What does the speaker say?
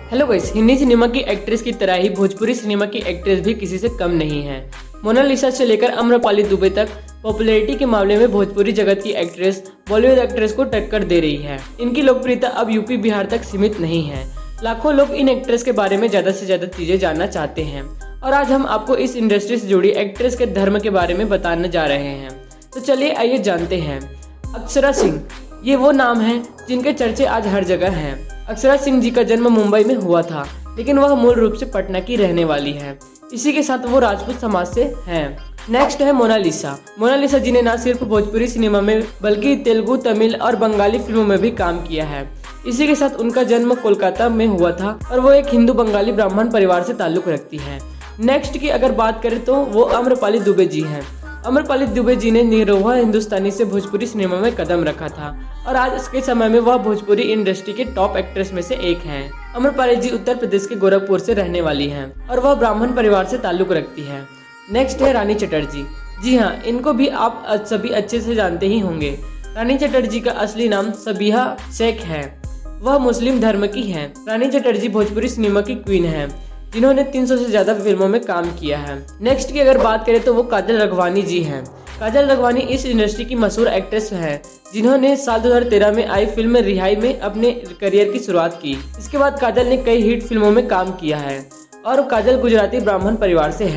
Hello guys, Hindi cinema की actress की तरह ही भोजपुरी सिनेमा की एक्ट्रेस भी किसी से कम नहीं है। मोनालिसा से लेकर आम्रपाली दुबे तक पॉपुलैरिटी के मामले में भोजपुरी जगत की एक्ट्रेस बॉलीवुड एक्ट्रेस को टक्कर दे रही है। इनकी लोकप्रियता अब यूपी बिहार तक सीमित नहीं है। लाखों लोग इन एक्ट्रेस के बारे में ज्यादा से ज्यादा चीजें जानना चाहते हैं और आज हम आपको इस इंडस्ट्री से जुड़ी एक्ट्रेस के धर्म के बारे में बताने जा रहे हैं। तो चलिए आइए जानते हैं। अक्षरा सिंह, ये वो नाम है जिनके चर्चे आज हर जगह हैं। अक्षरा सिंह जी का जन्म मुंबई में हुआ था, लेकिन वह मूल रूप से पटना की रहने वाली है। इसी के साथ वो राजपूत समाज से हैं। नेक्स्ट है मोनालिसा। मोनालिसा जी ने न सिर्फ भोजपुरी सिनेमा में बल्कि तेलुगु, तमिल और बंगाली फिल्मों में भी काम किया है। इसी के साथ उनका जन्म कोलकाता में हुआ था और वो एक हिंदू बंगाली ब्राह्मण परिवार से ताल्लुक रखती है। नेक्स्ट की अगर बात करें तो वो आम्रपाली दुबे जी हैं। आम्रपाली दुबे जी ने निरहुआ हिंदुस्तानी से भोजपुरी सिनेमा में कदम रखा था और आज के समय में वह भोजपुरी इंडस्ट्री के टॉप एक्ट्रेस में से एक हैं। आम्रपाली जी उत्तर प्रदेश के गोरखपुर से रहने वाली हैं और वह ब्राह्मण परिवार से ताल्लुक रखती है। नेक्स्ट है रानी चटर्जी। जी हाँ, इनको भी आप सभी अच्छे से जानते ही होंगे। रानी चटर्जी का असली नाम सबिहा शेख है। वह मुस्लिम धर्म की हैं। रानी चटर्जी भोजपुरी सिनेमा की क्वीन है, जिन्होंने 300 से ज्यादा फिल्मों में काम किया है। नेक्स्ट की अगर बात करें तो वो काजल राघवानी जी हैं। काजल राघवानी इस इंडस्ट्री की मशहूर एक्ट्रेस है, जिन्होंने साल 2013 में आई फिल्म रिहाई में अपने करियर की शुरुआत की। इसके बाद काजल ने कई हिट फिल्मों में काम किया है और काजल गुजराती ब्राह्मण परिवार से है।